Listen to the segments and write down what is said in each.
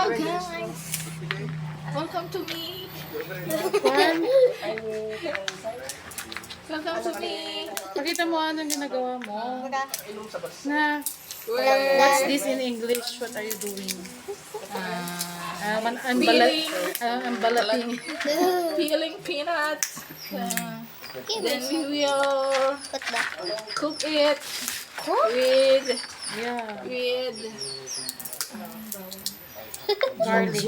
guys! Welcome to me! Welcome to me! Pakita mo anong ginagawa mo. Na, Where? what's this in English? What are you doing? Unbalating. Peeling peanuts. Then we will cook it with Yeah. garlic.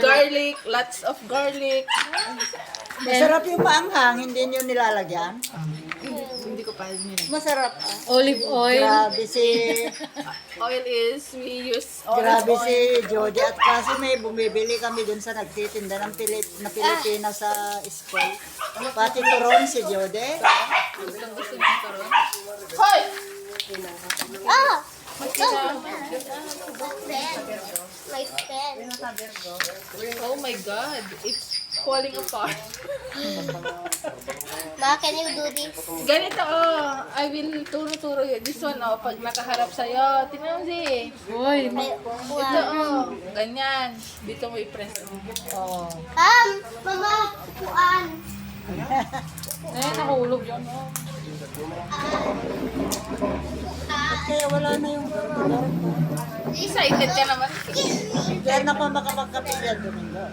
Garlic, lots of garlic. Masarap yung maanghang, hindi nyo nilalagyan. Hindi ko pa nilagay. Masarap. Olive oil. Oil is, we use olive Grabe oil. si Jody. At kasi may bumibili kami dun sa nagtitinda ng Pilipina sa school. Pati turon si Jody. Gusto niyo karon? Hoy! My pen. Oh my God, it's falling apart. Ma, can you do this? Ganito oh, I will turo-turo yun. This one oh, pag nakaharap sa'yo, tingnan mo si. Uy, Ito oh, ganyan. Dito mo i-press. Oh. Mama, upuan. nahulog yun. Oh. Kaya wala na yung Excited ka naman. Kaya na pa makapagkapilya Domingo.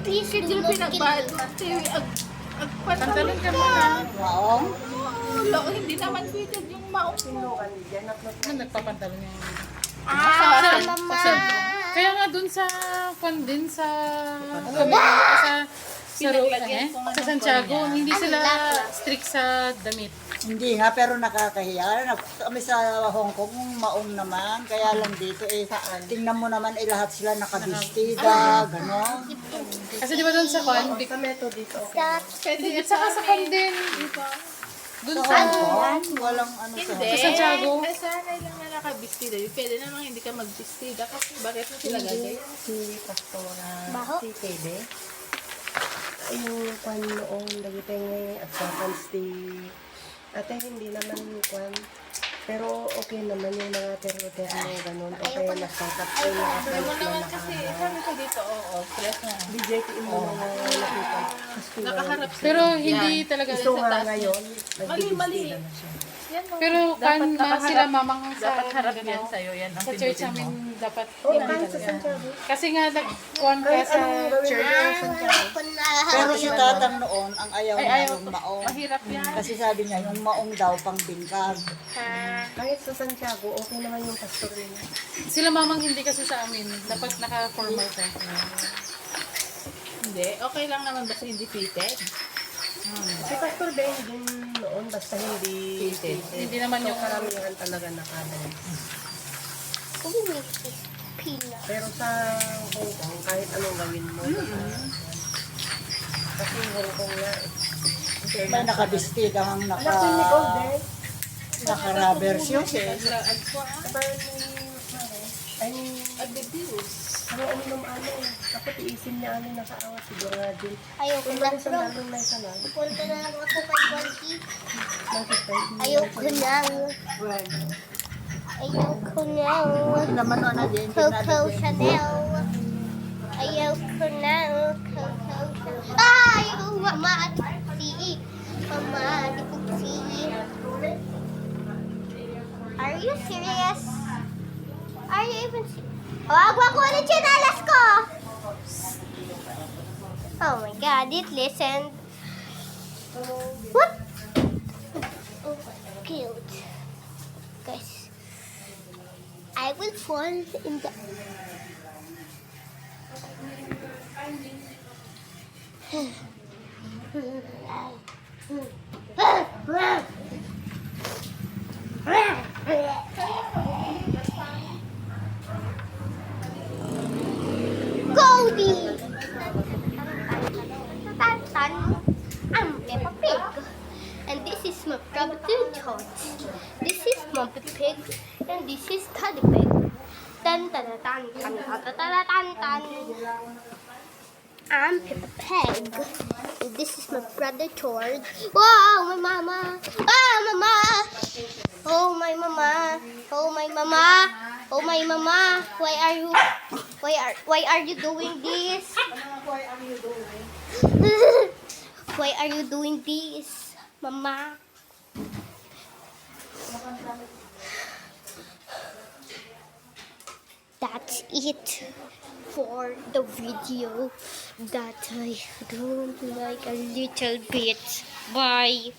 Please Bakit do sila not pinagbayad? kill me. Pantalon ka muna. Waong. Hindi naman pwede yung maong. Ano nagpapantalon niya? Mama. Kaya nga dun sa din sa Pinaglagyan ko nga sa ng Santiago, kanya. hindi sila strict sa damit. Hindi nga, pero nakakahiya. Kami sa Hong Kong, maong naman. Kaya lang dito tingnan mo naman lahat sila nakabistida, gano'n. Kasi di ba dun sa kwan, Stop. Pwede at saka sa kwan din. Dun Sa sa Hong Kong, walang ano sa Hindi. Sa Santiago? Nasanay lang na nakabistida. Pwede namang hindi ka magbistida. Kasi bakit mo sila gagawin? Si Pastora, Baho. si Tede. Yung kwan noong nagitay ngayon at sakan si ate hindi naman kwan. Pero okay naman yung mga terno-terno ganun. Okay na sakat ko yung Pero nakapag mo na naman kasi, sabi ko dito, oo, stress na. BJP mo mga nakita. Nakaharap sila. Pero hindi talaga Gusto sa nga taas. ngayon, Mali. nagbibistida na siya. Yan mo. Pero kan nakaharap- sila mamang sa Dapat harap ano, yan sa'yo. Yan ang sa church pindutin namin mo. dapat Oo, hindi kahit sa talaga. Santiago. Kasi nga nag-kwan ka Kahit sa anong gawin church. mo sa Santiago. Pero si Tatang noon, ang ayaw Ay, niya ayaw yung ko. maong. Mahirap yan. Kasi sabi niya, yung maong daw pang bingkag. Kahit sa Santiago, okay naman yung pastor niya. Sila mamang hindi kasi sa amin. Dapat naka-formal ka. Hindi. Okay lang naman basta hindi fitted. Si Pastor Ben din noon, basta hindi Fitted. Hindi naman yung karamihan talaga nakadress. Peanut. Pero sa Hong Kong, kahit anong gawin mo, kasi Hong Kong nga, May nakabistida ang anak ko yung Nicole din, naka-rubber shoes eh. ay, Adibus. ano nung ano, ako tiisin niya ano nakaawa siguro nga din. Ayoko Kung na, bakit sa bro. dalong na isa lang, Punta na lang ako kay Bonky. nakita Ayoko na. Ayoko na. Naman na din. Coco Chanel. Ayoko na. Coco Chanel. Ay! Mama, si. Mama, di ko si. Are you serious? Are you even serious? Wag ko na chinalas ko! Oh my god, it listened. What? Oh, cute. Guys, I will fall in the... Cody! I'm Peppa Pig. And this is my brother George. This is Mommy Pig. And this is Teddy Pig. Tan tan tan tan tan tan tan tan. I'm Peppa Pig. And this is my brother George. Wow, my mama. Ah, mama. Oh, my mama. Oh my mama. Oh my mama. Why are you doing this? Why are you doing? Why are you doing this, mama? That's it for the video that I don't like a little bit. Bye.